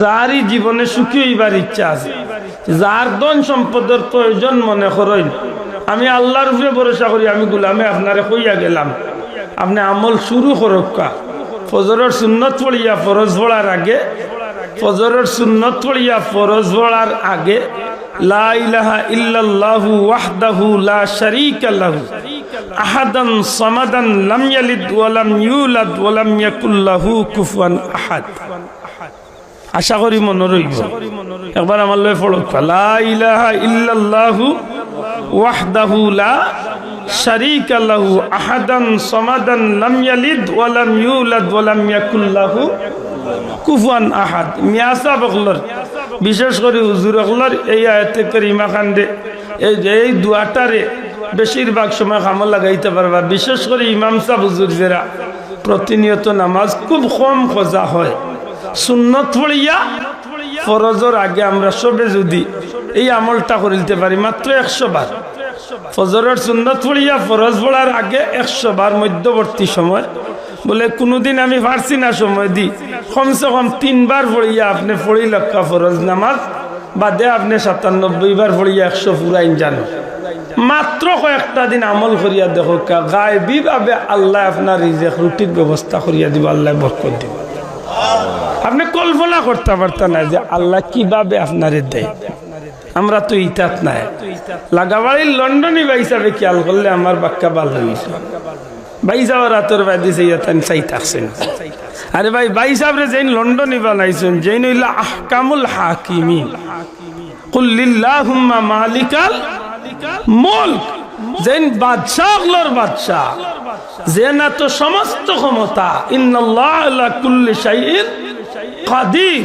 যারই জীবনে সুখী হইবার ইচ্ছা আছে, যার ধন সম্পদের প্রয়োজন মনে করেন, আমি আল্লাহর উপরে ভরসা করি, আমি গোলামে আপনারে কইয়া গেলাম, আপনি আমল শুরু করক্কা। ফজরের সুন্নত পড়িয়া ফরজ পড়ার আগে, ফজরের সুন্নত পড়িয়া ফরজ পড়ার আগে লা ইলাহা ইল্লাল্লাহু ওয়াহদাহু লা শারীকা লাহু আহাদান সামাদান লাম ইয়ালিদ ওয়া লাম ইউলাদ ওয়া লাম ইয়াকুল লাহু কুফুয়ান আহাদ। আশা করি মনে রইব, একবার আমার লয় পড়ক, লা ইলাহা ইল্লাল্লাহু ওয়াহদাহু লা শারীকা লাহু আহাদান সামাদান লাম ইয়ালিদ ওয়া লাম ইউলাদ ওয়া লাম ইয়াকুল লাহু কুফুয়ান আহাদ। মিয়াসা বকলর বিশেষ করে হুজুর বকলর এই আয়াতে কারিমা খান্ডে এই দুয়াটারে বেশিরভাগ সময় কামে লাগাইতে পারবা। বিশেষ করে ইমাম সাহেব হুজুর যারা প্রতিনিয়ত নামাজ খুব কম খোঁজা হয়, সুন্নত পড়িয়া ফরজের আগে আমরা সবে যদি এই আমলটা করিতে পারি মাত্র 100 বার, ফজরের সুন্নত পড়িয়া ফরজ পড়ার আগে 100 বার মধ্যবর্তী সময়, বলে কোনোদিন আমি পারছি না সময় দি, কমসে কম 3 বার পড়িয়া আপনি পড়ি লক্কা ফরজ নামাজ বাদে আপনি 97 বার পড়িয়া 100 পুরাইন জানো। মাত্র কয়েকটা দিন আমল করিয়া দেখো, গায়েবী ভাবে আল্লাহ আপনার রিজিক রুটির ব্যবস্থা করিয়া দিব, আল্লাহ বরকত দিব। আপনি কল্পনা করতে পারতেন না যে আল্লাহ কিভাবে আপনারে দেয়। আমরা তো ইতাত নাই, লাগাবাড়ির লন্ডনী ভাই হিসাবে খেয়াল করলে আমার বাক্কা ভালো হয়েছে। ভাই সাহেব রাতের বাদি চাই থাকছেন, আরে ভাই সাহেবরে যেন লন্ডনী বানাইছেন, যেন হইলা আহকামুল হাকিমিন, কুল লিল্লাহুম্মা মালিকাল মুলক, যেন বাদশাহর বাদশাহ, যে না তো সমস্ত ক্ষমতা, ইন্নাল্লাহ আলা কুল্লি শাইইন কাদির।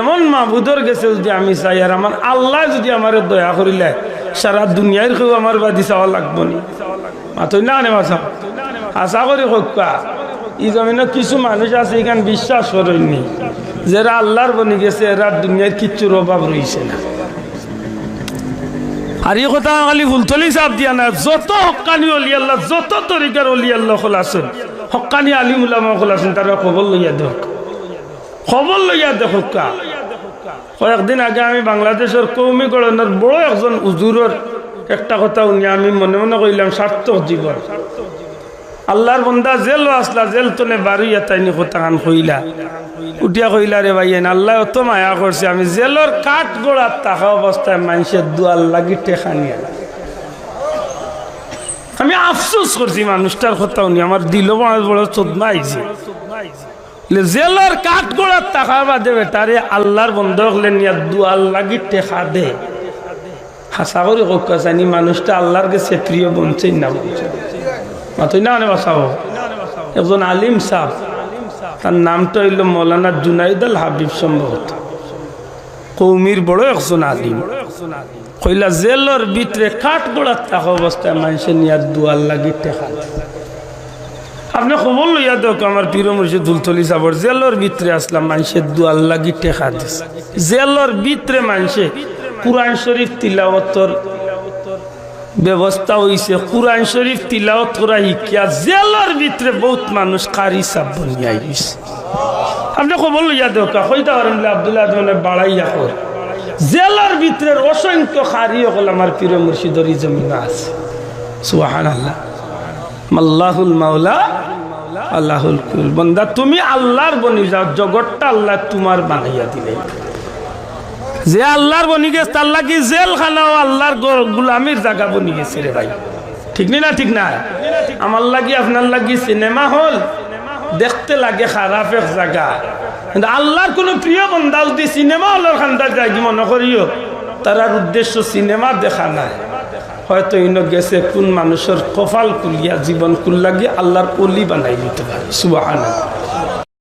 এমন মাহবুদর গেছে যদি আমি চাই, আর আমার আল্লাহ যদি আমার দয়া করিলে সারা দুনিয়ার কেউ আমার বাদি চাওয়া লাগবো নি। মাথই না নে মাথা আশা করি হকা ই জমিনে কিছু মানুষ আছে এখান বিশ্বাস করেননি, যারা আল্লাহর বনি গেছে এরা দুনিয়ার কিচ্ছুর অভাব রয়েছে না। আর এই কথা খালি ফুলতলি চাপ দিয়া না, যত হক্কানি অলি আল্লাহ, যত তরিকার অলি আল্লাহ হল আছেন, হক্কানি আলিম উলামা হল আছেন, তারা খবর লইয়া দেখ, খবর লইয়া দেখ। কয়েকদিন আগে আমি বাংলাদেশের কৌমি গণনার বড় একজন হুজুরের একটা কথা উনি আমি মনে মনে কইলাম, সার্থক জীবন। আল্লাহর বন্দা জেল আসলা, জেল তনে বাড়িয়া তাইনি কথা কান কইলা, উঠিয়া কইলা, রে ভাই আল্লাহ অত মায়া করছে, আমি জেলর কাঠ গোড়ার থাকা অবস্থায় মানুষের দুয়ার লাগি টেকা নিয়ে, আমি আফসোস করছি মানুষটার কথা উনি আমার দিল বড় চোদনা আইছে। জেলর কাঠ গোড়ার থাকা বাদে বেটারে আল্লাহর বন্ধ হলে নিয়ে দুয়ার লাগি টেকা দে। হাসা করে কোকা জানি মানুষটা আল্লাহর কাছে প্রিয় বলছে না, বলছে মাথই না অনেক বাসাবো। একজন আলিম সাহ, তার নামটা হইল মৌলানা জুনাইদ আল হাবিব, সম্ভবত কৌমির বড় একজন আলিম। কইলা জেলর ভিতরে কাঠ গোড়ার থাকা অবস্থায় মানুষের নিয়ে দুয়ার লাগি টেকা। আপনি খবর লইয়া দেখ আমার পীর মুর্শিদ দুলতলি সাবর, জেলর ভিতরে আসলাম মানুষের দুয়ার লাগি টেকা দিস। জেলর ভিতরে মানুষে কুরআন শরীফ তিলাওয়াতর ব্যবস্থা হয়েছে, কুরআন শরীফ তিলাওয়াত করা শিক্ষা জেলার ভিতরে বহুত মানুষ কারি সাব বনিয়া গেছে। আপনি খবর লইয়া দেখা কইতা পারেন আব্দুল্লাহ বাড়াইয়া কর, জেলার ভিতরে অসংখ্য কারি হল আমার পীর মুর্শিদের জমিনা আছে। সুবহানাল্লাহ, আল্লাহুল মাওলা আল্লাহুল কুল। বান্দা তুমি আল্লাহর বনি যাও, জগৎটা আল্লাহ তোমার বানাইয়া দিলেন। যে আল্লাহর বনি গেছে তার লাগি জেল খানাও আল্লাহর গুলামির জায়গা বনি গেছে রে ভাই, ঠিক না? ঠিক না? আমার লাগি আপনার লাগি সিনেমা হল দেখতে লাগে খারাপ এক জায়গা, কিন্তু আল্লাহর কোন প্রিয় বন্দা যদি সিনেমা হলের খান্দার যাই মনে করিও, তার উদ্দেশ্য সিনেমা দেখা নাই, হয়তো ইনো গেছে কোন মানুষের কপাল কুলিয়া জীবন কুল লাগিয়ে আল্লাহর অলি বানাই দিতে পারে। সুবহানাল্লাহ।